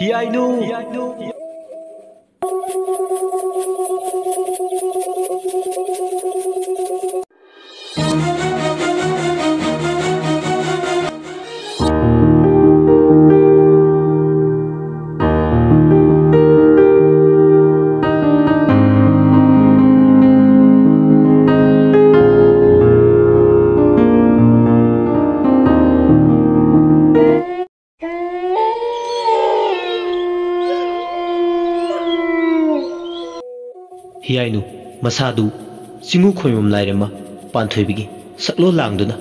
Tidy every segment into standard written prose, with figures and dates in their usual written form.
Hiyainu. Hiyainu masadu singu khoimum lairema panthoibigi saklo langduna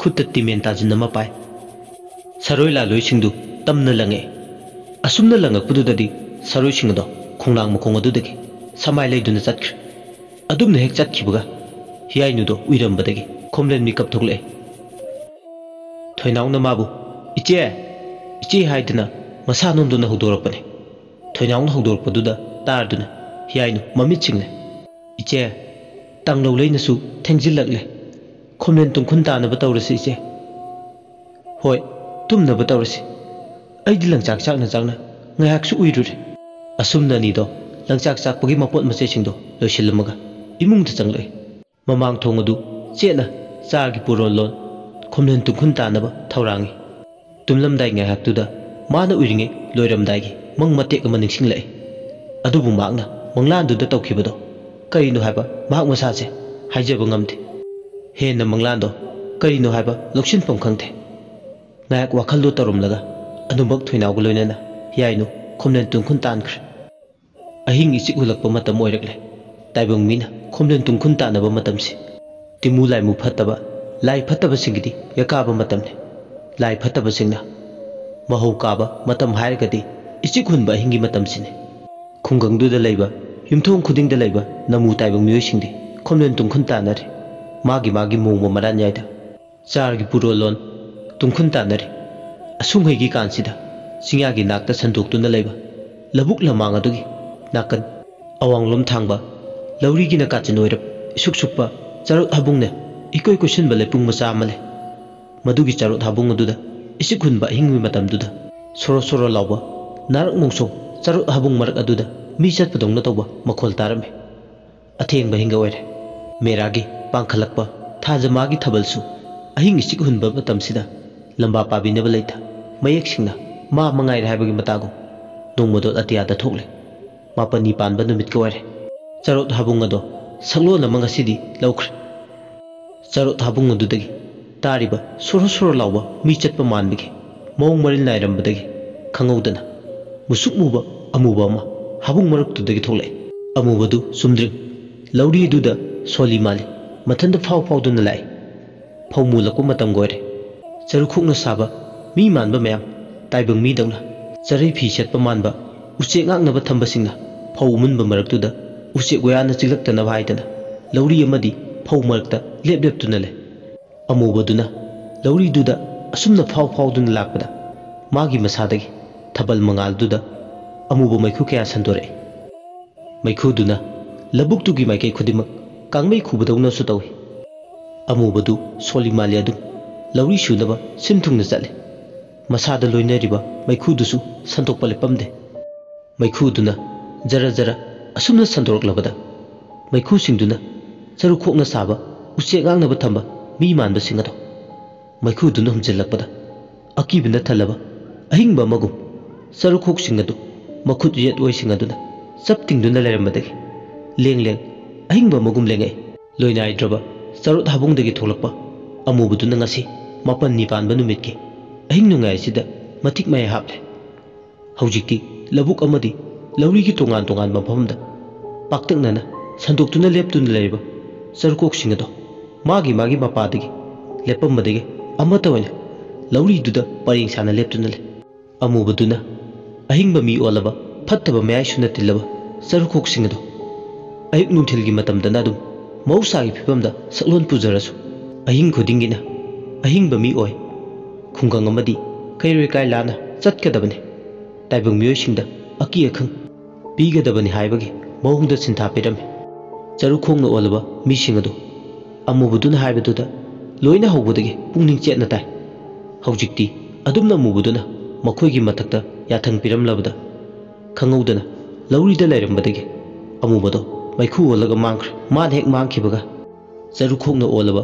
khutta timen tajinama pai saroi la loisingdu tamna lange asumna langakpududadi saroi singdo khonglang mkhong adudagi samai leiduna chatkhr adumna hek chatkibuga hiyainu do uirambadagi khomlen mikap thogle thoinaungna mabu iche haidna masa nonduna hudorapane thoinaungna hudorpaduda tarduna hiyainu mamit single iche tanglo leinasu thengjillagle khomlen tungkhun tana batawrasi iche hoi tumna batawrasi aidi langchak chakna chakna ngayak su uirure asumna ni do langchak chakpagi mapot mache singdo loisilamaga imungda changle mamang thongadu chena chagi puron lon khomlen tungkhun tana ba thaurangi tumlamdai ngayak tuda mana uiringe loiramdai mang matek ama ningsinglai adubu magna manglanduda tawkhibado karino haiba mahak masase haijaba ngamde hena manglando karino haiba loksinpam khangte nayak wakhaldo tarumlaga anubak thoinawgo loinana hiyainu khomlen tungkhun tankhr ahing ichik hulakpa matam oirakle taibang mina khomlen tungkhun tanaba matamsi timu laimu phattaba lai phattaba singidi yakaba matamne lai phattaba singna mahau kaba matam hairagadi ichik hunba ahingi matamsine khungangduda leiba yumthong khuding da leiba namu taibang miyoi singdi khomlen tungkhun tanare magi mongma maran yaida chargi purolon tungkhun tanare asunghaigi kansida singyagi nakta sandoktuna leiba labuk lamang adugi nakan awanglom thangba laurigi na kachinoirap isuk-sukpa charot habungne ikoi question bale pung macha amale madugi charot habung aduda isik hunba hingmi matamduda soro lawba narak mongso charot habung marak aduda mi chatpadongna tawba makhol tarame athengba hinga oire meragi pangkhalakpa thajamagi thabalsu ahing isik hunba matamsida lamba pabinaba leita mayek singna ma mangai raibagi matago nongmodot atiyada thokle mapani panba numit ka oire charot habung ado saklo na mangasidi laukhre charot habung adudagi tariba soro lawba mi chatpa manbigi mong maril nairambadagi khangaudana musuk muba amuba ma habung marak tudagi thole amubadu sumdring lauri duda soli mali mathanda phau duna lai phau mulako matam goire charukhukna saba mi manba mayam taibang mi dangna charai phi chatpa manba uche ngaknaba thamba singna phau munba marak tuda uche goyana chilaktana bhaidana lauri amadi phau marakta lep tuna le amubaduna lauri duda asumna phau duna lakpada magi masadagi thabal mangal duda amuba maikhu kaya sandore maikhu duna labuk tugi maikai khudimak kangmei khubadawna su tawi amubadu soli mali adu lauri shunaba simthungna chale masada loinariba maikhu dusu santokpa lepamde maikhu duna jara asumna sandoroklabada maikhu singduna charukhokna saba uche ngangnaba thamba mi manba singado maikhu duna humjellakpada akibna thalaba ahingba magum charukhok singadu makhut yet oi singaduna saptingduna lerambadagi leng ahingba magum lengai loinai draba charot habungdagi tholakpa amubuduna ngasi mapan nipan banumitki ahing nungai sida matik mai haple haujikti labuk amadi laurigi tongan mafamda paktaknana sandoktuna leptuna leiba charkok singado magi mapadagi lepambadagi amata oina lauri duda paring sana leptuna le amubuduna ahingba mi olaba fattaba mayai suna tillaba charkok singado ayuk nunthilgi matamdana dum mausagi phibamda saklon pujarasu ahing khudingina ahingba mi oi khungang amadi kairoi kai lana chatkadabane taibang miyoi singda aki akhang pigadabani haibagi mawungda sintha pirame charukhongna olaba mi singado amubuduna haibaduda loina hobudagi pungning chetna tai haujikti adumna amubuduna ꯃꯈꯣꯏꯒꯤ ꯃꯊꯛꯇ ꯌꯥꯊꯪ ꯄꯤꯔꯝꯂꯕꯗ ꯈꯪꯍꯧꯗꯅ ꯂꯧꯔꯤꯗ ꯂꯩꯔꯝꯕꯗꯒꯤ ꯑꯃꯨꯕꯗꯣ ꯃꯩꯈꯨ ꯑꯣꯜꯂꯒ ꯃꯥꯡꯈ꯭ꯔꯦ꯫ ꯃꯥꯅ ꯍꯦꯛ ꯃꯥꯡꯈꯤꯕꯒ ꯆꯔꯨꯈꯣꯛꯅ ꯑꯣꯜꯂꯕ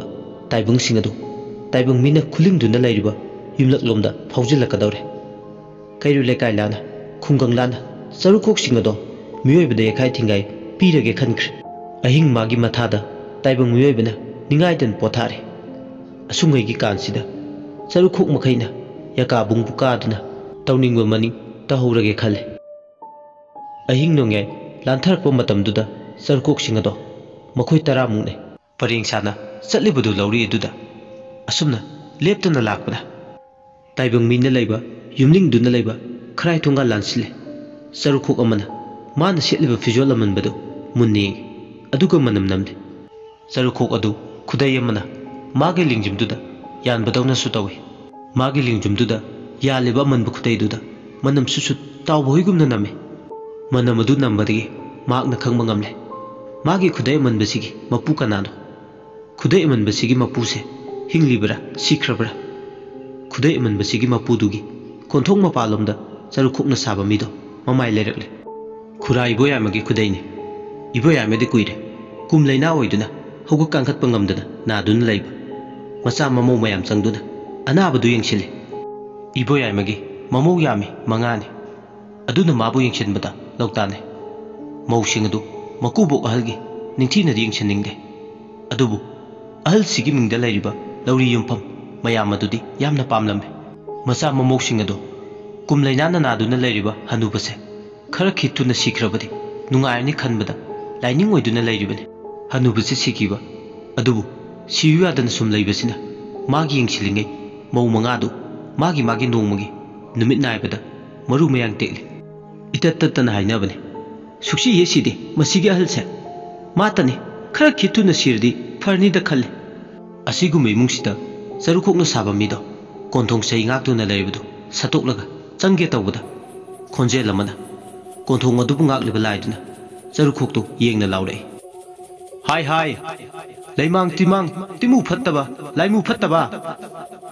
ꯇꯥꯏꯕꯪꯁꯤꯡ ꯑꯗꯨ ꯇꯥꯏꯕꯪ ꯃꯤꯅ ꯈꯨꯂꯤꯡꯗꯨꯅ ꯂꯩꯔꯤꯕ ꯌꯨꯝꯂꯛꯂꯣꯝꯗ ꯐꯥꯎꯖꯤꯜꯂꯛꯀꯗꯧꯔꯦ꯫ ꯀꯩꯔꯣꯏ ꯂꯩꯀꯥꯏ ꯂꯥꯟꯅ ꯈꯨꯡꯒꯪ ꯂꯥꯟꯅ ꯆꯔꯨꯈꯣꯛꯁꯤꯡ ꯑꯗꯣ ꯃꯤꯑꯣꯏꯕꯗ ꯌꯩꯈꯥꯏ ꯊꯤꯡꯒꯥꯏ ꯄꯤꯔꯒꯦ ꯈꯟꯈ꯭ꯔꯦ꯫ ꯑꯍꯤꯡ ꯃꯥꯒꯤ ꯃꯊꯥꯗ ꯇꯥꯏꯕꯪ ꯃꯤꯑꯣꯏꯕꯅ ꯅꯤꯡꯉꯥꯏꯗꯅ ꯄꯣꯊꯥꯔꯦ꯫ ꯑꯁꯨꯡꯉꯩꯒꯤ ꯀꯥꯟꯁꯤꯗ ꯆꯔꯨꯈꯣꯛ ꯃꯈꯩꯅ ꯌꯀꯥꯕꯨꯡꯕꯨ ꯀꯥꯗꯨꯅ ꯇꯧꯅꯤꯡꯕ ꯃꯅꯤꯡ ꯇꯧꯍꯧꯔꯒꯦ ꯈꯜꯂꯦ꯫ ꯑꯍꯤꯡ ꯅꯣꯡꯌꯥꯏ ꯂꯥꯟꯊꯔꯛꯄ ꯃꯇꯝꯗꯨꯗ ꯆꯔꯨꯈꯣꯛꯁꯤꯡ ꯑꯗꯣ ꯃꯈꯣꯏ 10ꯃꯨꯛꯅꯦ ꯄꯔꯦꯡ ꯁꯥꯅ ꯆꯠꯂꯤꯕꯗꯨ ꯂꯧꯔꯤ ꯑꯗꯨꯗ ꯑꯁꯨꯝꯅ ꯂꯦꯞꯇꯅ ꯂꯥꯛꯄꯗ ꯇꯥꯏꯕꯪ ꯃꯤꯅ ꯂꯩꯕ ꯌꯨꯝꯅꯤꯡꯗꯨꯅ ꯂꯩꯕ ꯈꯔꯥꯏ ꯊꯣꯡꯒꯥꯜ ꯂꯥꯟꯁꯤꯜꯂꯦ꯫ ꯆꯔꯨꯈꯣꯛ ꯑꯃꯅ ꯃꯥꯅ ꯁꯦꯠꯂꯤꯕ ꯐꯤꯖꯣꯜ ꯑꯃꯟꯕꯗꯨ ꯃꯨꯟꯅ ꯌꯦꯡꯉꯤ, ꯑꯗꯨꯒ ꯃꯅꯝ ꯅꯝꯗꯦ꯫ ꯆꯔꯨꯈꯣꯛ ꯑꯗꯨ ꯈꯨꯗꯩ ꯑꯃꯅ ꯃꯥꯒꯤ ꯂꯤꯡꯖꯨꯝꯗꯨꯗ ꯌꯥꯟꯕꯗꯧꯅꯁꯨ ꯇꯧꯏ꯫ ꯃꯥꯒꯤ ꯂꯤꯡꯖꯨꯝꯗꯨꯗ ꯌꯥꯜꯂꯤꯕ ꯑꯃꯟꯕ ꯈꯨꯗꯩꯗꯨꯗ ꯃꯅꯝ ꯁꯨꯠ ꯇꯥꯎꯕ ꯍꯣꯏꯒꯨꯝꯅ ꯅꯝꯃꯤ꯫ ꯃꯅꯝ ꯑꯗꯨ ꯅꯝꯕꯗꯒꯤ ꯃꯍꯥꯛꯅ ꯈꯪꯕ ꯉꯝꯂꯦ ꯃꯥꯒꯤ ꯈꯨꯗꯩ ꯑꯃꯟꯕꯁꯤꯒꯤ ꯃꯄꯨ ꯀꯅꯥꯅꯣ꯫ ꯈꯨꯗꯩ ꯑꯃꯟꯕꯁꯤꯒꯤ ꯃꯄꯨꯁꯦ ꯍꯤꯡꯂꯤꯕ꯭ꯔꯥ ꯁꯤꯈ꯭ꯔꯕ꯭ꯔꯥ? ꯈꯨꯗꯩ ꯑꯃꯟꯕꯁꯤꯒꯤ ꯃꯄꯨꯗꯨꯒꯤ ꯀꯣꯟꯊꯣꯡ ꯃꯄꯥꯟꯂꯣꯝꯗ ꯆꯔꯨꯈꯣꯛꯅ ꯁꯥꯕ ꯃꯤꯗꯣ ꯃꯃꯥꯏ ꯂꯩꯔꯛꯂꯦ꯫ ꯈꯨꯔꯥ ꯏꯕꯣꯌꯥꯏꯃꯒꯤ ꯈꯨꯗꯩꯅꯤ꯫ ꯏꯕꯣꯌꯥꯏꯃꯗꯤ ꯀꯨꯏꯔꯦ ꯀꯨꯝ ꯂꯩꯅꯥ ꯑꯣꯏꯗꯨꯅ ꯍꯧꯒꯠ ꯀꯥꯡꯈꯠꯄ ꯉꯝꯗꯅ ꯅꯥꯗꯨꯅ ꯂꯩꯕ꯫ ꯃꯆꯥ ꯃꯃꯧ ꯃꯌꯥꯝ ꯆꯪꯗꯨꯅ ꯑꯅꯥꯕꯗꯨ ꯌꯦꯡꯁꯤꯜꯂꯤ꯫ ꯏꯕꯣꯌꯥꯏꯃꯒꯤ ꯃꯃꯧ ꯌꯥꯝꯃꯤ 5ꯅꯤ꯫ ꯑꯗꯨꯅ ꯃꯥꯕꯨ ꯌꯦꯡꯁꯤꯟꯕꯗ ꯂꯧꯇꯥꯅꯩ꯫ ꯃꯧꯁꯤꯡ ꯑꯗꯨ ꯃꯀꯨꯕꯣꯛ ꯑꯍꯜꯒꯤ ꯅꯤꯡꯊꯤꯅꯗꯤ ꯌꯦꯡꯁꯤꯟꯅꯤꯡꯗꯦ꯫ ꯑꯗꯨꯕꯨ ꯑꯍꯜꯁꯤꯒꯤ ꯃꯤꯡꯗ ꯂꯩꯔꯤꯕ ꯂꯧꯔꯤ ꯌꯨꯝꯐꯝ ꯃꯌꯥꯝ ꯑꯗꯨꯗꯤ ꯌꯥꯝꯅ ꯄꯥꯝꯂꯝꯃꯤ꯫ ꯃꯆꯥ ꯃꯃꯧꯁꯤꯡ ꯑꯗꯨ ꯀꯨꯝ ꯂꯩꯅꯥꯅ ꯅꯥꯗꯨꯅ ꯂꯩꯔꯤꯕ ꯍꯅꯨꯕꯁꯦ ꯈꯔ ꯈꯤꯠꯇꯨꯅ ꯁꯤꯈ꯭ꯔꯕꯗꯤ ꯅꯨꯡꯉꯥꯏꯔꯅꯤ ꯈꯟꯕꯗ ꯂꯥꯏꯅꯤꯡ ꯑꯣꯏꯗꯨꯅ ꯂꯩꯔꯤꯕꯅꯤ꯫ ꯍꯅꯨꯕꯁꯦ ꯁꯤꯈꯤꯕ ꯑꯗꯨꯕꯨ ꯁꯤꯌꯨ ꯌꯥꯗꯅ ꯁꯨꯝ ꯂꯩꯕꯁꯤꯅ ꯃꯥꯒꯤ ꯌꯦꯡꯁꯤꯜꯂꯤꯉꯩ ꯃꯧ 5ꯗꯨ ꯃꯥꯒꯤ ꯅꯣꯡꯃꯒꯤ ꯅꯨꯃꯤꯠ ꯅꯥꯏꯕꯗ ꯃꯔꯨ ꯃꯌꯥꯡ ꯇꯦꯛꯂꯤ꯫ ꯏꯇꯠ ꯇꯠꯇꯅ ꯍꯥꯏꯅꯕꯅꯤ, ꯁꯨꯛꯁꯤꯌꯦ ꯁꯤꯗꯦ ꯃꯁꯤꯒꯤ ꯑꯍꯜꯁꯦ, ꯃꯥꯇꯅꯤ ꯈꯔ ꯈꯤꯠꯇꯨꯅ ꯁꯤꯔꯗꯤ ꯐꯔꯅꯤꯗ ꯈꯜꯂꯤ꯫ ꯑꯁꯤꯒꯨꯝꯕ ꯏꯃꯨꯡꯁꯤꯗ ꯆꯔꯨꯈꯣꯛꯅ ꯁꯥꯕ ꯃꯤꯗꯣ ꯀꯣꯟꯊꯣꯡ ꯆꯩ ꯉꯥꯛꯇꯨꯅ ꯂꯩꯔꯤꯕꯗꯨ ꯁꯠꯇꯣꯛꯂꯒ ꯆꯪꯒꯦ ꯇꯧꯕꯗ ꯈꯣꯟꯖꯦꯜ ꯑꯃꯅ ꯀꯣꯟꯊꯣꯡ ꯑꯗꯨꯕꯨ ꯉꯥꯛꯂꯤꯕ ꯂꯥꯏꯗꯨꯅ ꯆꯔꯨꯈꯣꯛꯇꯨ ꯌꯦꯡꯅ ꯂꯥꯎꯔꯛꯏ꯫ ꯍꯥꯏ ꯍꯥꯏ ꯂꯩꯃꯥꯡ ꯇꯤꯃꯥꯡ ꯇꯤꯃꯨ ꯐꯠꯇꯕ ꯂꯥꯏꯃꯨ ꯐꯠꯇꯕ,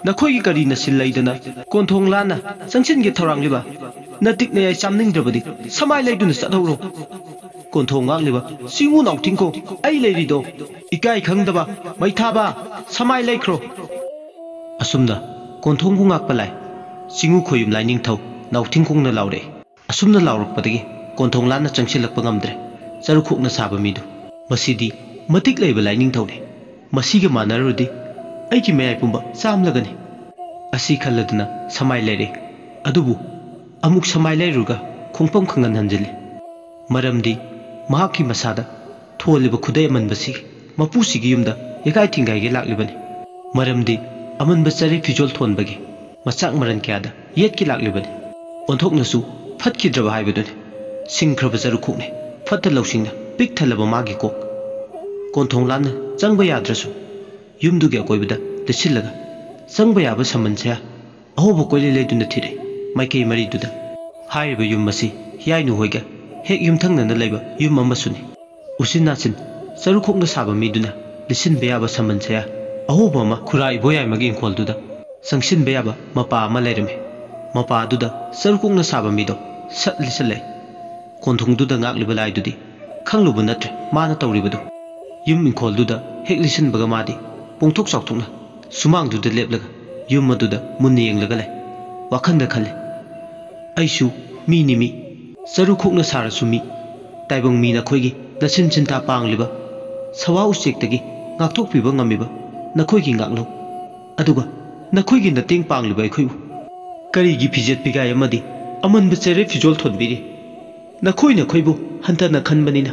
ꯅꯈꯣꯏꯒꯤ ꯀꯔꯤ ꯅꯁꯤꯜ ꯂꯩꯗꯅ ꯀꯣꯟꯊꯣꯡ ꯂꯥꯟꯅ ꯆꯪꯁꯤꯟꯒꯦ ꯊꯧꯔꯥꯡꯂꯤꯕ? ꯅꯇꯤꯛ ꯅꯌꯥꯏ ꯆꯥꯝꯅꯤꯡꯗ꯭ꯔꯕꯗꯤ ꯁꯃꯥꯏ ꯂꯩꯗꯨꯅ ꯆꯠꯍꯧꯔꯣ꯫ ꯀꯣꯟꯊꯣꯡ ꯉꯥꯛꯂꯤꯕ ꯆꯤꯡꯃꯨ ꯅꯥꯎꯊꯤꯡꯈꯣ ꯑꯩ ꯂꯩꯔꯤꯗꯣ, ꯏꯀꯥꯏ ꯈꯪꯗꯕ ꯃꯩꯊꯥꯕ ꯁꯃꯥꯏ ꯂꯩꯈ꯭ꯔꯣ꯫ ꯑꯁꯨꯝꯅ ꯀꯣꯟꯊꯣꯡꯕꯨ ꯉꯥꯛꯄ ꯂꯥꯏ ꯆꯤꯡꯉꯨ ꯈꯣꯌꯨꯝ ꯂꯥꯏꯅꯤꯡꯊꯧ ꯅꯥꯎꯊꯤꯡꯈꯣꯡꯅ ꯂꯥꯎꯔꯛꯏ꯫ ꯑꯁꯨꯝꯅ ꯂꯥꯎꯔꯛꯄꯗꯒꯤ ꯀꯣꯟꯊꯣꯡ ꯂꯥꯟꯅ ꯆꯪꯁꯤꯜꯂꯛꯄ ꯉꯝꯗ꯭ꯔꯦ ꯆꯔꯨꯈꯣꯛꯅ ꯁꯥꯕ ꯃꯤꯗꯨ꯫ ꯃꯁꯤꯗꯤ ꯃꯇꯤꯛ ꯂꯩꯕ ꯂꯥꯏꯅꯤꯡꯊꯧꯅꯤ, ꯃꯁꯤꯒ ꯃꯥꯟꯅꯔꯨꯔꯗꯤ ꯑꯩꯒꯤ ꯃꯌꯥꯏ ꯄꯨꯝꯕ ꯆꯥꯝꯂꯒꯅꯤ꯫ ꯑꯁꯤ ꯈꯜꯂꯗꯨꯅ ꯁꯃꯥꯏ ꯂꯩꯔꯦ, ꯑꯗꯨꯕꯨ ꯑꯃꯨꯛ ꯁꯃꯥꯏ ꯂꯩꯔꯨꯔꯒ ꯈꯣꯡꯐꯝ ꯈꯪꯍꯟ ꯍꯟꯖꯤꯜꯂꯤ꯫ ꯃꯔꯝꯗꯤ ꯃꯍꯥꯛꯀꯤ ꯃꯁꯥꯗ ꯊꯣꯜꯂꯤꯕ ꯈꯨꯗꯩ ꯑꯃꯟꯕꯁꯤ ꯃꯄꯨꯁꯤꯒꯤ ꯌꯨꯝꯗ ꯌꯩꯈꯥꯏ ꯊꯤꯡꯒꯥꯏꯒꯦ ꯂꯥꯛꯂꯤꯕꯅꯤ꯫ ꯃꯔꯝꯗꯤ ꯑꯃꯟꯕ ꯆꯔꯤ ꯐꯤꯖꯣꯜ ꯊꯣꯟꯕꯒꯤ ꯃꯆꯥꯛ ꯃꯔꯟ ꯀꯌꯥꯗ ꯌꯦꯠꯀꯦ ꯂꯥꯛꯂꯤꯕꯅꯤ꯫ ꯑꯣꯟꯊꯣꯛꯅꯁꯨ ꯐꯠꯈꯤꯗ꯭ꯔꯕ ꯍꯥꯏꯕꯗꯨꯅꯤ꯫ ꯁꯤꯡꯈ꯭ꯔꯕ ꯆꯔꯨꯈꯣꯛꯅꯤ ꯐꯠꯇ ꯂꯧꯁꯤꯡꯅ ꯄꯤꯛ ꯊꯜꯂꯕ ꯃꯥꯒꯤ ꯀꯣꯛ꯫ ꯀꯣꯟꯊꯣꯡ ꯂꯥꯟꯅ ꯆꯪꯕ ꯌꯥꯗ꯭ꯔꯁꯨ ꯌꯨꯝꯗꯨꯒꯤ ꯑꯀꯣꯏꯕꯗ ꯂꯤꯠꯁꯤꯜꯂꯒ ꯆꯪꯕ ꯌꯥꯕ ꯁꯃꯟ ꯁꯌꯥ ꯑꯍꯣꯕ ꯀꯣꯏꯂꯩ ꯂꯩꯗꯨꯅ ꯊꯤꯔꯛꯏ ꯃꯥꯏꯀꯩ ꯃꯔꯤꯗꯨꯗ꯫ ꯍꯥꯏꯔꯤꯕ ꯌꯨꯝ ꯑꯁꯤ ꯍꯤꯌꯥꯏꯅꯨ ꯍꯣꯏꯒ ꯍꯦꯛ ꯌꯨꯝꯊꯪꯅꯅ ꯂꯩꯕ ꯌꯨꯝ ꯑꯃꯁꯨꯅꯤ꯫ ꯎꯆꯤꯟ ꯅꯥꯆꯤꯟ ꯆꯔꯨꯈꯣꯛꯅ ꯁꯥꯕ ꯃꯤꯗꯨꯅ ꯂꯤꯠꯁꯤꯟꯕ ꯌꯥꯕ ꯁꯃꯟ ꯁꯌꯥ ꯑꯍꯣꯕ ꯑꯃ ꯈꯨꯔꯥ ꯏꯕꯣꯌꯥꯏꯃꯒꯤ ꯏꯪꯈꯣꯜꯗꯨꯗ ꯆꯪꯁꯤꯟꯕ ꯌꯥꯕ ꯃꯄꯥ ꯑꯃ ꯂꯩꯔꯝꯃꯤ꯫ ꯃꯄꯥ ꯑꯗꯨꯗ ꯆꯔꯨꯈꯣꯛꯅ ꯁꯥꯕ ꯃꯤꯗꯣ ꯁꯠ ꯂꯤꯠꯁꯤꯜꯂꯛꯏ꯫ ꯀꯣꯟꯊꯣꯡꯗꯨꯗ ꯉꯥꯛꯂꯤꯕ ꯂꯥꯏꯗꯨꯗꯤ ꯈꯪꯂꯨꯕ ꯅꯠꯇ꯭ꯔꯦ ꯃꯥꯅ ꯇꯧꯔꯤꯕꯗꯨ꯫ ꯌꯨꯝ ꯏꯪꯈꯣꯜꯗꯨꯗ ꯍꯦꯛ ꯂꯤꯠꯁꯤꯟꯕꯒ ꯃꯥꯗꯤ ꯄꯣꯡꯊꯣꯛ ꯆꯥꯎꯊꯣꯛꯅ ꯁꯨꯃꯥꯡꯗꯨꯗ ꯂꯦꯞꯂꯒ ꯌꯨꯝ ꯑꯗꯨꯗ ꯃꯨꯟꯅ ꯌꯦꯡꯂꯒ ꯂꯩ꯫ ꯋꯥꯈꯟꯗ ꯈꯜꯂꯤ, ꯑꯩꯁꯨ ꯃꯤꯅꯤ ꯃꯤ, ꯆꯔꯨꯈꯣꯛꯅ ꯁꯥꯔꯁꯨ ꯃꯤ, ꯇꯥꯏꯕꯪ ꯃꯤ ꯅꯈꯣꯏꯒꯤ ꯅꯆꯤꯟ ꯆꯤꯟꯇꯥ ꯄꯥꯡꯂꯤꯕ ꯁꯋꯥ ꯎꯆꯦꯛꯇꯒꯤ ꯉꯥꯛꯊꯣꯛꯄꯤꯕ ꯉꯝꯃꯤꯕ ꯅꯈꯣꯏꯒꯤ ꯉꯥꯛꯂꯧ, ꯑꯗꯨꯒ ꯅꯈꯣꯏꯒꯤ ꯃꯇꯦꯡ ꯄꯥꯡꯂꯤꯕ ꯑꯩꯈꯣꯏꯕꯨ ꯀꯔꯤꯒꯤ ꯐꯤꯖꯦꯠ ꯄꯤꯒꯥꯏ ꯑꯃꯗꯤ ꯑꯃꯟꯕ ꯆꯦꯔꯦ ꯐꯤꯖꯣꯜ ꯊꯣꯟꯕꯤꯔꯤ? ꯅꯈꯣꯏꯅ ꯑꯩꯈꯣꯏꯕꯨ ꯍꯟꯊꯅ ꯈꯟꯕꯅꯤꯅ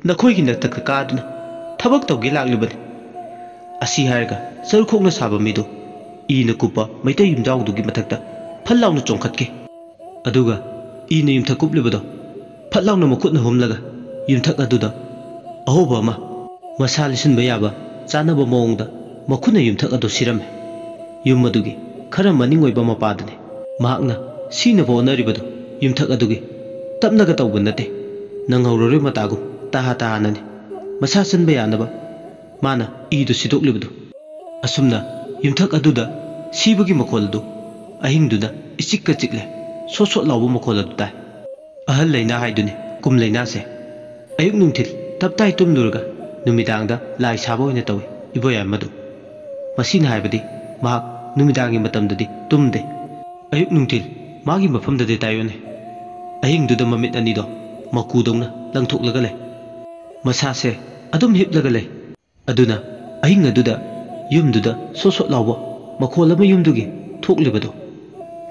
ꯅꯈꯣꯏꯒꯤ ꯅꯇꯛꯇ ꯀꯥꯗꯨꯅ ꯊꯕꯛ ꯇꯧꯒꯦ ꯂꯥꯛꯂꯤꯕꯅꯤ꯫ ꯑꯁꯤ ꯍꯥꯏꯔꯒ ꯆꯔꯨꯈꯣꯛꯅ ꯁꯥꯕ ꯃꯤꯗꯨ ꯏꯅ ꯀꯨꯞꯄ ꯃꯩꯇꯩ ꯌꯨꯝꯖꯥꯎꯗꯨꯒꯤ ꯃꯊꯛꯇ ꯐꯠ ꯂꯥꯎꯅ ꯆꯣꯡꯈꯠꯈꯤ꯫ ꯑꯗꯨꯒ ꯏꯅ ꯌꯨꯝꯊꯛ ꯀꯨꯞꯂꯤꯕꯗꯣ ꯐꯠ ꯂꯥꯎꯅ ꯃꯈꯨꯠꯅ ꯍꯨꯝꯂꯒ ꯌꯨꯝꯊꯛ ꯑꯗꯨꯗ ꯑꯍꯣꯕ ꯑꯃ ꯃꯁꯥ ꯂꯤꯠꯁꯤꯟꯕ ꯌꯥꯕ ꯆꯥꯅꯕ ꯃꯑꯣꯡꯗ ꯃꯈꯨꯠꯅ ꯌꯨꯝꯊꯛ ꯑꯗꯨ ꯁꯤꯔꯝꯃꯤ꯫ ꯌꯨꯝ ꯑꯗꯨꯒꯤ ꯈꯔ ꯃꯅꯤꯡ ꯑꯣꯏꯕ ꯃꯄꯥꯗꯅꯤ ꯃꯍꯥꯛꯅ ꯁꯤꯅꯕ ꯍꯣꯠꯅꯔꯤꯕꯗꯨ꯫ ꯌꯨꯝꯊꯛ ꯑꯗꯨꯒꯤ ꯇꯞꯅꯒ ꯇꯧꯕ ꯅꯠꯇꯦ, ꯅꯪꯍꯧꯔꯔꯣꯏ ꯃꯇꯥꯒꯨꯝ ꯇꯍꯥ ꯇꯍꯥꯅꯅꯤ ꯃꯁꯥ ꯆꯟꯕ ꯌꯥꯅꯕ ꯃꯥꯅ ꯏꯗꯨ ꯁꯤꯗꯣꯛꯂꯤꯕꯗꯨ꯫ ꯑꯁꯨꯝꯅ ꯌꯨꯝꯊꯛ ꯑꯗꯨꯗ ꯁꯤꯕꯒꯤ ꯃꯈꯣꯜ ꯑꯗꯨ ꯑꯍꯤꯡꯗꯨꯗ ꯏꯆꯤꯛꯀ ꯆꯤꯛꯂꯦ ꯁꯣꯠ ꯁꯣꯠ ꯂꯥꯎꯕ ꯃꯈꯣꯜ ꯑꯗꯨ ꯇꯥꯏ ꯑꯍꯜ ꯂꯩꯅꯥ ꯍꯥꯏꯗꯨꯅꯤ ꯀꯨꯝ ꯂꯩꯅꯥꯁꯦ ꯑꯌꯨꯛ ꯅꯨꯡꯊꯤꯜ ꯇꯞꯇꯥꯏ ꯇꯨꯝꯂꯨꯔꯒ ꯅꯨꯃꯤꯗꯥꯡꯗ ꯂꯥꯏ ꯁꯥꯕ ꯑꯣꯏꯅ ꯇꯧꯏ ꯏꯕꯣꯌꯥꯏꯃꯗꯨ ꯃꯁꯤꯅ ꯍꯥꯏꯕꯗꯤ ꯃꯍꯥꯛ ꯅꯨꯃꯤꯗꯥꯡꯒꯤ ꯃꯇꯝꯗꯗꯤ ꯇꯨꯝꯗꯦ ꯑꯌꯨꯛ ꯅꯨꯡꯊꯤꯜ ꯃꯥꯒꯤ ꯃꯐꯝꯗꯗꯤ ꯇꯥꯏꯌꯣꯟꯅꯦ ꯑꯍꯤꯡꯗꯨꯗ ꯃꯃꯤꯠ ꯑꯅꯤꯗꯣ ꯃꯀꯨꯗꯧꯅ ꯂꯪꯊꯣꯛꯂꯒ ꯂꯩ ꯃꯁꯥꯁꯦ ꯑꯗꯨꯝ ꯍꯤꯞꯂꯒ ꯂꯩ ꯑꯗꯨꯅ ꯑꯍꯤꯡ ꯑꯗꯨꯗ ꯌꯨꯝꯗꯨꯗ ꯁꯣꯠ ꯁꯣꯠ ꯂꯥꯎꯕ ꯃꯈꯣꯜ ꯑꯃ ꯌꯨꯝꯗꯨꯒꯤ ꯊꯣꯛꯂꯤꯕꯗꯣ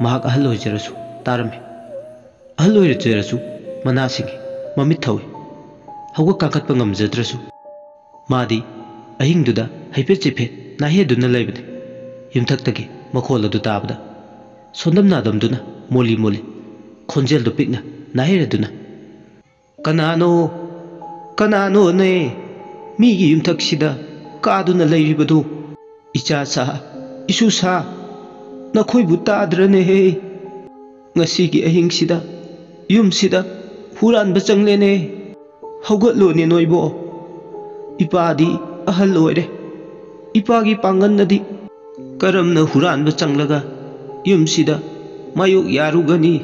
ꯃꯍꯥꯛ ꯑꯍꯜ ꯑꯣꯏꯖꯔꯁꯨ ꯇꯥꯔꯝꯃꯤ ꯑꯍꯜ ꯑꯣꯏꯖꯔꯁꯨ ꯃꯅꯥ ꯁꯤꯡꯉꯤ ꯃꯃꯤꯠ ꯊꯧꯏ ꯍꯧꯒꯠ ꯀꯥꯡꯈꯠꯄ ꯉꯝꯖꯗ꯭ꯔꯁꯨ ꯃꯥꯗꯤ ꯑꯍꯤꯡꯗꯨꯗ ꯍꯩꯐꯦꯠ ꯆꯤꯐꯦꯠ ꯅꯥꯍꯦꯗꯨꯅ ꯂꯩꯕꯅꯤ ꯌꯨꯝꯊꯛꯇꯒꯤ ꯃꯈꯣꯜ ꯑꯗꯨ ꯇꯥꯕꯗ ꯁꯣꯟꯗꯝ ꯅꯥꯗꯝꯗꯨꯅ ꯃꯣꯜꯂꯤ ꯃꯣꯜꯂꯤ ꯈꯣꯟꯖꯦꯜꯗꯨ ꯄꯤꯛꯅ ꯅꯥꯍꯦꯔꯗꯨꯅ ꯀꯅꯥꯅꯣ ꯀꯅꯥꯅꯣꯅꯦ ꯃꯤꯒꯤ ꯌꯨꯝꯊꯛꯁꯤꯗ ꯀꯥꯗꯨꯅ ꯂꯩꯔꯤꯕꯗꯨ ꯏꯆꯥ ꯁꯥ ꯏꯁꯨ ꯁꯥ ꯅꯈꯣꯏꯕꯨ ꯇꯥꯗ꯭ꯔꯅꯦꯍꯦ ꯉꯁꯤꯒꯤ ꯑꯍꯤꯡꯁꯤꯗ ꯌꯨꯝꯁꯤꯗ ꯍꯨꯔꯥꯟꯕ ꯆꯪꯂꯦꯅꯦ ꯍꯧꯒꯠꯂꯣꯅꯦ ꯅꯣꯏꯕꯣ ꯏꯄꯥꯗꯤ ꯑꯍꯜ ꯑꯣꯏꯔꯦ ꯏꯄꯥꯒꯤ ꯄꯥꯡꯒꯜꯅꯗꯤ ꯀꯔꯝꯅ ꯍꯨꯔꯥꯟꯕ ꯆꯪꯂꯒ ꯌꯨꯝꯁꯤꯗ ꯃꯥꯌꯣꯛ ꯌꯥꯔꯨꯒꯅꯤ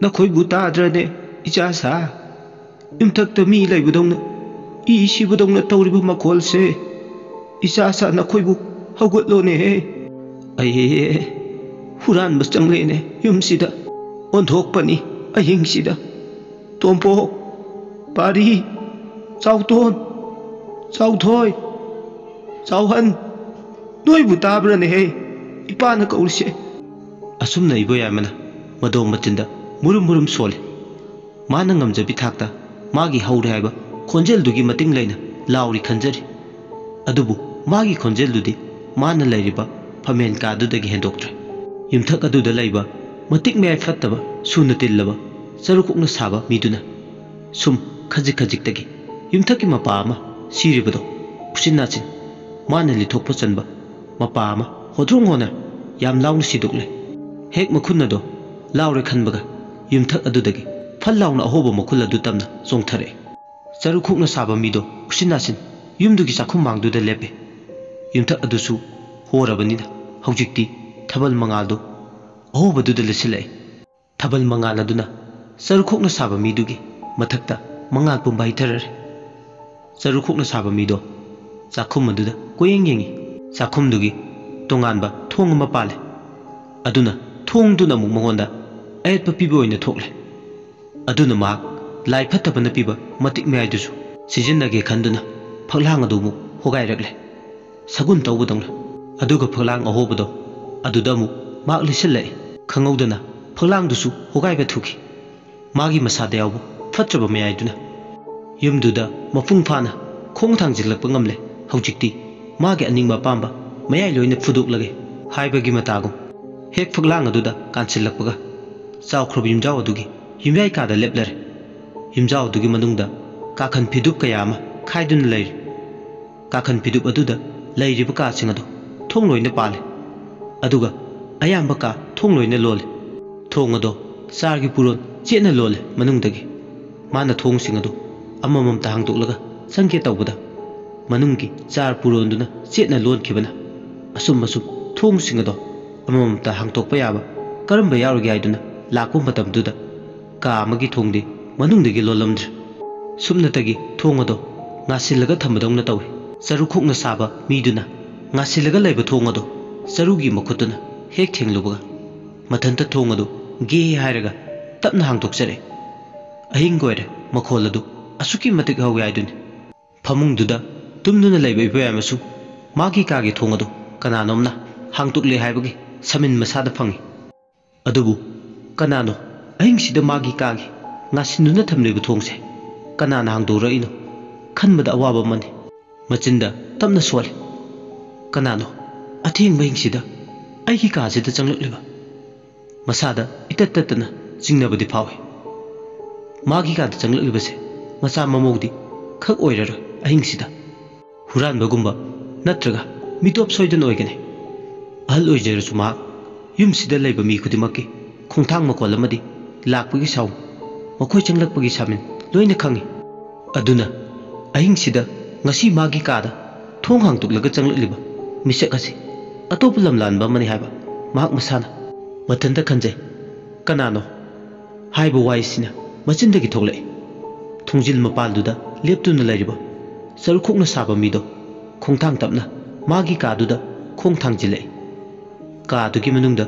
ꯅꯈꯣꯏꯕꯨ ꯇꯥꯗ꯭ꯔꯅꯦ ꯏꯆꯥ ꯁꯥ ꯌꯨꯝꯊꯛꯇ ꯃꯤ ꯂꯩꯕꯗꯧꯅ ꯏ ꯁꯤꯕꯗꯧꯅ ꯇꯧꯔꯤꯕ ꯃꯈꯣꯜꯁꯦ ꯏꯆꯥ ꯁꯥ ꯅꯈꯣꯏꯕꯨ ꯍꯧꯒꯠꯂꯣꯅꯦꯍꯦ ꯑꯩ ꯍꯨꯔꯥꯟꯕ ꯆꯪꯂꯦꯅꯦ ꯌꯨꯝꯁꯤꯗ ꯑꯣꯟꯊꯣꯛꯄꯅꯤ ꯑꯍꯤꯡꯁꯤꯗ ꯇꯣꯝꯄꯣꯛ ꯄꯥꯔꯤ ꯆꯥꯎꯇꯣꯟ ꯆꯥꯎꯊꯣꯏ ꯆꯥꯎꯍꯟ ꯅꯣꯏꯕꯨ ꯇꯥꯕ꯭ꯔꯅꯦꯍꯦ ꯏꯄꯥꯅ ꯀꯧꯔꯤꯁꯦ ꯑꯁꯨꯝꯅ ꯏꯕꯣꯌꯥꯏꯃꯅ ꯃꯗꯣꯡ ꯃꯆꯤꯟꯗ ꯃꯨꯔꯨꯝ ꯃꯨꯔꯨꯝ ꯁꯣꯜꯂꯤ ꯃꯥꯅ ꯉꯝꯖꯕꯤ ꯊꯥꯛꯇ ꯃꯥꯒꯤ ꯍꯧꯔꯦ ꯍꯥꯏꯕ ꯈꯣꯟꯖꯦꯜꯗꯨꯒꯤ ꯃꯇꯤꯡ ꯂꯩꯅ ꯂꯥꯎꯔꯤ ꯈꯟꯖꯔꯤ ꯑꯗꯨꯕꯨ ꯃꯥꯒꯤ ꯈꯣꯟꯖꯦꯜꯗꯨꯗꯤ ꯃꯥꯅ ꯂꯩꯔꯤꯕ ꯐꯝꯃꯦꯟ ꯀꯥꯗꯨꯗꯒꯤ ꯍꯦꯟꯗꯣꯛꯇ꯭ꯔꯦ ꯌꯨꯝꯊꯛ ꯑꯗꯨꯗ ꯂꯩꯕ ꯃꯇꯤꯛ ꯃꯌꯥꯏ ꯐꯠꯇꯕ ꯁꯨꯅ ꯇꯤꯜꯂꯕ ꯆꯔꯨꯀꯣꯛꯅ ꯁꯥꯕ ꯃꯤꯗꯨꯅ ꯁꯨꯝ ꯈꯖꯤꯛ ꯈꯖꯤꯛꯇꯒꯤ ꯌꯨꯝꯊꯛꯀꯤ ꯃꯄꯥ ꯑꯃ ꯁꯤꯔꯤꯕꯗꯣ ꯎꯆꯤꯟ ꯅꯥꯆꯤꯟ ꯃꯥꯅ ꯂꯤꯊꯣꯛꯄ ꯆꯟꯕ ꯃꯄꯥ ꯑꯃ ꯍꯣꯗ꯭ꯔꯣꯡ ꯍꯣꯅ ꯌꯥꯝ ꯂꯥꯎꯅ ꯁꯤꯗꯣꯛꯂꯦ ꯍꯦꯛ ꯃꯈꯨꯟ ꯑꯗꯣ ꯂꯥꯎꯔꯦ ꯈꯟꯕꯒ ꯌꯨꯝꯊꯛ ꯑꯗꯨꯗꯒꯤ ꯐꯜ ꯂꯥꯎꯅ ꯑꯍꯣꯕ ꯃꯈꯨꯜ ꯑꯗꯨ ꯇꯝꯅ ꯆꯣꯡꯊꯔꯛꯑꯦ ꯆꯔꯨꯈꯣꯛꯅ ꯁꯥꯕ ꯃꯤꯗꯣ ꯎꯆꯤꯟ ꯅꯥꯆꯤꯟ ꯌꯨꯝꯗꯨꯒꯤ ꯆꯥꯛꯈꯨꯝꯃꯥꯡꯗꯨꯗ ꯂꯦꯞꯄꯦ ꯌꯨꯝꯊꯛ ꯑꯗꯨꯁꯨ ꯍꯣꯔꯕꯅꯤꯅ ꯍꯧꯖꯤꯛꯇꯤ ꯊꯥꯕꯜ ꯃꯉꯥꯜꯗꯣ ꯑꯍꯣꯕꯗꯨꯗ ꯂꯤꯠꯁꯤꯜꯂꯛꯑꯦ ꯊꯥꯕꯜ ꯃꯉꯥꯜ ꯑꯗꯨꯅ ꯆꯔꯨꯈꯣꯛꯅ ꯁꯥꯕ ꯃꯤꯗꯨꯒꯤ ꯃꯊꯛꯇ ꯃꯉꯥꯜ ꯄꯨꯝꯕ ꯍꯩꯊꯔꯔꯦ ꯆꯔꯨꯈꯣꯛꯅ ꯁꯥꯕ ꯃꯤꯗꯣ ꯆꯥꯛꯈꯨꯝ ꯑꯗꯨꯗ ꯀꯣꯌꯦꯡ ꯌꯦꯡꯉꯤ ꯆꯥꯛꯈꯨꯝꯗꯨꯒꯤ ꯇꯣꯉꯥꯟꯕ ꯊꯣꯡ ꯑꯃ ꯄꯥꯜꯂꯦ ꯑꯗꯨꯅ ꯊꯣꯡꯗꯨꯅ ꯑꯃꯨꯛ ꯃꯉꯣꯟꯗ ꯑꯌꯦꯠꯄ ꯄꯤꯕ ꯑꯣꯏꯅ ꯊꯣꯛꯂꯦ ꯑꯗꯨꯅ ꯃꯍꯥꯛ ꯂꯥꯏ ꯐꯠꯇꯕꯅ ꯄꯤꯕ ꯃꯇꯤꯛ ꯃꯌꯥꯏꯗꯨꯁꯨ ꯁꯤꯖꯤꯟꯅꯒꯦ ꯈꯟꯗꯨꯅ ꯐꯛꯂꯥꯡ ꯑꯗꯨ ꯑꯃꯨꯛ ꯍꯣꯒꯥꯏꯔꯛꯂꯦ ꯁꯒꯨꯟ ꯇꯧꯕꯗꯧꯅ ꯑꯗꯨꯒ ꯐꯛꯂꯥꯡ ꯑꯍꯣꯕꯗꯣ ꯑꯗꯨꯗ ꯑꯃꯨꯛ ꯃꯍꯥꯛ ꯂꯤꯠꯁꯤꯜꯂꯛꯑꯦ ꯈꯪꯍꯧꯗꯅ ꯐꯛꯂꯥꯡꯗꯨꯁꯨ ꯍꯣꯒꯥꯏꯕ ꯊꯨꯈꯤ ꯃꯥꯒꯤ ꯃꯁꯥꯗ ꯌꯥꯎꯕ ꯐꯠꯇ꯭ꯔꯕ ꯃꯌꯥꯏꯗꯨꯅ ꯌꯨꯝꯗꯨꯗ ꯃꯄꯨꯡ ꯐꯥꯅ ꯈꯣꯡ ꯊꯥꯡꯖꯤꯜꯂꯛꯄ ꯉꯝꯂꯦ ꯍꯧꯖꯤꯛꯇꯤ ꯃꯥꯒꯤ ꯑꯅꯤꯡꯕ ꯑꯄꯥꯝꯕ ꯃꯌꯥꯏ ꯂꯣꯏꯅ ꯐꯨꯗꯣꯛꯂꯒꯦ ꯍꯥꯏꯕꯒꯤ ꯃꯇꯥꯒꯨꯝ ꯍꯦꯛ ꯐꯛꯂꯥꯡ ꯑꯗꯨꯗ ꯀꯥꯟꯁꯤꯜꯂꯛꯄꯒ ꯆꯥꯎꯈ꯭ꯔꯕ ꯌꯨꯝꯖꯥꯎ ꯑꯗꯨꯒꯤ ꯌꯨꯝꯌꯥꯏ ꯀꯥꯗ ꯂꯦꯞꯂꯔꯦ ꯌꯨꯝꯖꯥꯎ ꯑꯗꯨꯒꯤ ꯃꯅꯨꯡꯗ ꯀꯥꯈꯟ ꯐꯤꯗꯨꯞ ꯀꯌꯥ ꯑꯃ ꯈꯥꯏꯗꯨꯅ ꯂꯩꯔꯤ ꯀꯥꯈꯟ ꯐꯤꯗꯨꯞ ꯑꯗꯨꯗ ꯂꯩꯔꯤꯕ ꯀꯥꯁꯤꯡ ꯑꯗꯨ ꯊꯣꯡ ꯂꯣꯏꯅ ꯄꯥꯜꯂꯤ ꯑꯗꯨꯒ ꯑꯌꯥꯝꯕ ꯀꯥ ꯊꯣꯡ ꯂꯣꯏꯅ ꯂꯣꯜꯂꯤ ꯊꯣꯡ ꯑꯗꯣ ꯆꯥꯔꯒꯤ ꯄꯨꯔꯣꯟ ꯆꯦꯠꯅ ꯂꯣꯜꯂꯦ ꯃꯅꯨꯡꯗꯒꯤ ꯃꯥꯅ ꯊꯣꯡꯁꯤꯡ ꯑꯗꯨ ꯑꯃꯃꯝꯇ ꯍꯥꯡꯗꯣꯛꯂꯒ ꯆꯪꯒꯦ ꯇꯧꯕꯗ ꯃꯅꯨꯡꯒꯤ ꯆꯥꯔ ꯄꯨꯔꯣꯟꯗꯨꯅ ꯆꯦꯠꯅ ꯂꯣꯟꯈꯤꯕꯅ ꯑꯁꯨꯝ ꯊꯣꯡꯁꯤꯡ ꯑꯗꯣ ꯑꯃꯃꯝꯇ ꯍꯥꯡꯇꯣꯛꯄ ꯌꯥꯕ ꯀꯔꯝꯕ ꯌꯥꯎꯔꯒꯦ ꯍꯥꯏꯗꯨꯅ ꯂꯥꯛꯄ ꯃꯇꯝꯗꯨꯗ ꯀꯥ ꯑꯃꯒꯤ ꯊꯣꯡꯗꯤ ꯃꯅꯨꯡꯗꯒꯤ ꯂꯣꯜꯂꯝꯗ꯭ꯔꯦ ꯁꯨꯞꯅꯇꯒꯤ ꯊꯣꯡ ꯑꯗꯣ ꯉꯥꯁꯤꯜꯂꯒ ꯊꯝꯕꯗꯧꯅ ꯇꯧꯏ ꯆꯔꯨꯈꯣꯛꯅ ꯁꯥꯕ ꯃꯤꯗꯨꯅ ꯉꯥꯁꯤꯜꯂꯒ ꯂꯩꯕ ꯊꯣꯡ ꯑꯗꯣ ꯆꯔꯨꯒꯤ ꯃꯈꯨꯠꯇꯨꯅ ꯍꯦꯛ ꯊꯦꯡꯂꯨꯕꯒ ꯃꯊꯟꯇ ꯊꯣꯡ ꯑꯗꯨ ꯒꯦ ꯍꯥꯏꯔꯒ ꯇꯞꯅ ꯍꯥꯡꯗꯣꯛꯆꯔꯦ ꯑꯍꯤꯡꯒ ꯑꯣꯏꯔꯦ ꯃꯈꯣꯜ ꯑꯗꯨ ꯑꯁꯨꯛꯀꯤ ꯃꯇꯤꯛ ꯍꯧꯋꯤ ꯍꯥꯏꯗꯨꯅꯤ ꯐꯃꯨꯡꯗꯨꯗ ꯇꯨꯝꯗꯨꯅ ꯂꯩꯕ ꯏꯕꯣꯌꯥꯏꯃꯁꯨ ꯃꯥꯒꯤ ꯀꯥꯒꯤ ꯊꯣꯡ ꯑꯗꯨ ꯀꯅꯥꯅꯣꯝꯅ ꯍꯥꯡꯇꯣꯛꯂꯦ ꯍꯥꯏꯕꯒꯤ ꯁꯃꯤꯟ ꯃꯁꯥꯗ ꯐꯪꯉꯤ ꯑꯗꯨꯕꯨ ꯀꯅꯥꯅꯣ ꯑꯍꯤꯡꯁꯤꯗ ꯃꯥꯒꯤ ꯀꯥꯒꯤ ꯉꯥꯁꯤꯟꯗꯨꯅ ꯊꯝꯂꯤꯕ ꯊꯣꯡꯁꯦ ꯀꯅꯥꯅ ꯍꯥꯡꯗꯣꯔꯛꯏꯅꯣ ꯈꯟꯕꯗ ꯑꯋꯥꯕ ꯑꯃꯅꯤ ꯃꯆꯤꯟꯗ ꯇꯞꯅ ꯁꯣꯜꯂꯤ ꯀꯅꯥꯅꯣ ꯑꯊꯦꯡꯕ ꯑꯍꯤꯡꯁꯤꯗ ꯑꯩꯒꯤ ꯀꯥꯁꯤꯗ ꯆꯪꯂꯛꯂꯤꯕ ꯃꯁꯥꯗ ꯏꯇꯠ ꯇꯠꯇꯅ ꯆꯤꯡꯅꯕꯗꯤ ꯐꯥꯎꯏ ꯃꯥꯒꯤ ꯀꯥꯗ ꯆꯪꯂꯛꯂꯤꯕꯁꯦ ꯃꯆꯥ ꯃꯃꯧꯗꯤ ꯈꯛ ꯑꯣꯏꯔꯔꯣꯏ ꯑꯍꯤꯡꯁꯤꯗ ꯍꯨꯔꯥꯟꯕꯒꯨꯝꯕ ꯅꯠꯇ꯭ꯔꯒ ꯃꯤꯇꯣꯞ ꯁꯣꯏꯗꯅ ꯑꯣꯏꯒꯅꯤ ꯑꯍꯜ ꯑꯣꯏꯖꯔꯁꯨ ꯃꯍꯥꯛ ꯌꯨꯝꯁꯤꯗ ꯂꯩꯕ ꯃꯤ ꯈꯨꯗꯤꯡꯃꯛꯀꯤ ꯈꯣꯡꯊꯥꯡ ꯃꯈꯣꯜ ꯑꯃꯗꯤ ꯂꯥꯛꯄꯒꯤ ꯁꯥꯎꯟ ꯃꯈꯣꯏ ꯆꯪꯂꯛꯄꯒꯤ ꯁꯥꯃꯤꯟ ꯂꯣꯏꯅ ꯈꯪꯉꯤ ꯑꯗꯨꯅ ꯑꯍꯤꯡꯁꯤꯗ ꯉꯁꯤ ꯃꯥꯒꯤ ꯀꯥꯗ ꯊꯣꯡ ꯍꯥꯡꯇꯣꯛꯂꯒ ꯆꯪꯂꯛꯂꯤꯕ ꯃꯤꯁꯛ ꯑꯁꯤ ꯑꯇꯣꯞꯄ ꯂꯝꯂꯥꯟꯕ ꯑꯃꯅꯤ ꯍꯥꯏꯕ ꯃꯍꯥꯛ ꯃꯁꯥꯅ ꯃꯊꯟꯇ ꯈꯟꯖꯩ ꯀꯅꯥꯅꯣ ꯍꯥꯏꯕ ꯋꯥꯍꯩꯁꯤꯅ ꯃꯆꯤꯟꯗꯒꯤ ꯊꯣꯛꯂꯛꯏ ꯊꯣꯡꯖꯤꯜ ꯃꯄꯥꯟꯗꯨꯗ ꯂꯦꯞꯇꯨꯅ ꯂꯩꯔꯤꯕ ꯆꯔꯨꯈꯣꯛꯅ ꯁꯥꯕ ꯃꯤꯗꯣ ꯈꯣꯡꯊꯥꯡ ꯇꯞꯅ ꯃꯥꯒꯤ ꯀꯥꯗꯨꯗ ꯈꯣꯡ ꯊꯥꯡꯖꯤꯜꯂꯛꯏ ꯀꯥꯗꯨꯒꯤ ꯃꯅꯨꯡꯗ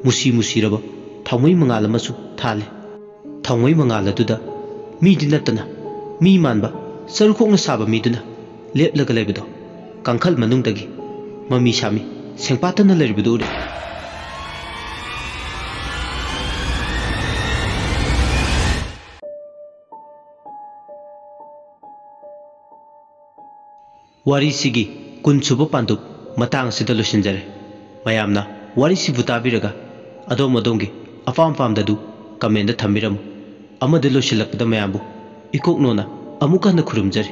ꯃꯨꯁꯤ ꯃꯨꯁꯤꯔꯕ ꯊꯥꯎꯃꯩ ꯃꯉꯥꯜ ꯑꯃꯁꯨ ꯊꯥꯜꯂꯤ ꯊꯥꯎꯃꯩ ꯃꯉꯥꯜ ꯑꯗꯨꯗ ꯃꯤꯗꯤ ꯅꯠꯇꯅ ꯃꯤ ꯃꯥꯟꯕ ꯆꯔꯨꯈꯣꯛꯅ ꯁꯥꯕ ꯃꯤꯗꯨꯅ ꯂꯦꯞꯂꯒ ꯂꯩꯕꯗꯣ ꯀꯥꯡꯈꯜ ꯃꯅꯨꯡꯗꯒꯤ ꯃꯃꯤ ꯁꯥꯃꯤ ꯁꯦꯡꯄꯥꯠꯇꯅ ꯂꯩꯔꯤꯕꯗꯨ ꯎꯔꯦ ꯋꯥꯔꯤꯁꯤꯒꯤ ꯀꯨꯟꯁꯨꯕ ꯄꯥꯟꯗꯨꯞ ꯃꯇꯥꯡ ꯑꯁꯤꯗ ꯂꯣꯏꯁꯤꯟꯖꯔꯦ ꯃꯌꯥꯝꯅ ꯋꯥꯔꯤꯁꯤꯕꯨ ꯇꯥꯕꯤꯔꯒ ꯑꯗꯣꯝꯒꯤ ꯑꯄꯥꯝ ꯄꯥꯝꯗꯗꯨ ꯀꯃꯦꯟꯗ ꯊꯝꯕꯤꯔꯝꯃꯨ ꯑꯃꯗ ꯂꯣꯏꯁꯤꯜꯂꯛꯄꯗ ꯃꯌꯥꯝꯕꯨ ꯏꯀꯣꯛꯅꯣꯅ ꯑꯃꯨꯛ ꯍꯟꯅ ꯈꯨꯔꯨꯝꯖꯔꯤ